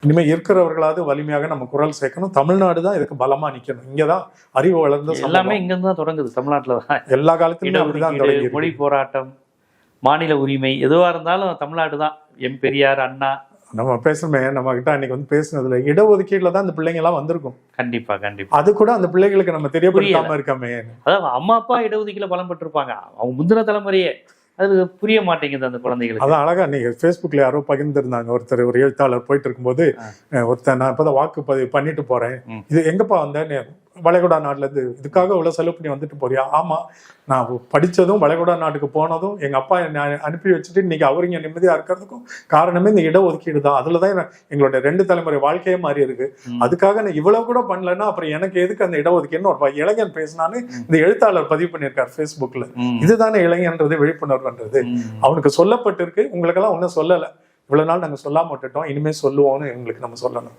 இனிமேல் இருக்கிறவர்களாவது வலிமையாக நம்ம குரல் சேர்க்கணும். தமிழ்நாடு தான் இதுக்கு பலமா நிக்கணும். இங்கதான் அறிவு வளர்ந்த எல்லாமே இங்க தான் தொடங்குது. தமிழ்நாட்டுல தான் எல்லா காலத்திலும் அப்படிதான் தொடங்கி. மொழி போராட்டம், மாநில உரிமை எதுவா இருந்தாலும் தமிழ்நாடு தான். எம் பெரியார், அண்ணா. நம்ம பேசுமே, நம்ம கிட்ட அன்னைக்கு வந்து பேசுனதுல இடஒதுக்கீடுல தான் அந்த பிள்ளைங்க எல்லாம் வந்திருக்கும். கண்டிப்பா கண்டிப்பா. அது கூட அந்த பிள்ளைகளுக்கு நம்ம தெரியப்படுத்தாம இருக்கமே. அதாவது அம்மா அப்பா இடஒதுக்கீடுல பலம் பெற்றிருப்பாங்க, அவங்க முந்தின தலைமுறையே அது புரிய மாட்டேங்குது அந்த குழந்தைகளுக்கு. அதான் அழகா நீங்க Facebookல யாரோ பகிர்ந்திருந்தாங்க. ஒருத்தர், ஒரு எழுத்தாளர் போயிட்டு இருக்கும்போது ஒருத்தர், நான் இப்பதான் வாக்குப்பதிவு பண்ணிட்டு போறேன், இது எங்கப்பா வந்தேன்னு, வளைகுடா நாட்டுல இருந்து, இதுக்காக இவ்வளவு செலவு பண்ணி வந்துட்டு போறியா? ஆமா, நான் படிச்சதும் வளைகுடா நாட்டுக்கு போனதும் எங்க அப்பா என்னை அனுப்பி வச்சுட்டு இன்னைக்கு அவரு இங்க நிம்மதியா இருக்கிறதுக்கும் காரணமே இந்த இடஒதுக்கீடு தான். அதுலதான் எங்களோட 2 தலைமுறை வாழ்க்கையே மாறி இருக்கு. அதுக்காக நான் இவ்வளவு கூட பண்ணலன்னா அப்புறம் எனக்கு எதுக்கு அந்த இடஒதுக்கீடுன்னு ஒரு இளைஞன் பேசினான்னு இந்த எழுத்தாளர் பதிவு பண்ணியிருக்காரு Facebookல. இதுதானே இளைஞன்றது, விழிப்புணர்வுன்றது. அவனுக்கு சொல்லப்பட்டிருக்கு, உங்களுக்கெல்லாம் ஒன்னும் சொல்லல. இவ்வளவு நாள் நாங்க சொல்லாம விட்டுட்டோம், இனிமே சொல்லுவோம்னு எங்களுக்கு நம்ம சொல்லணும்.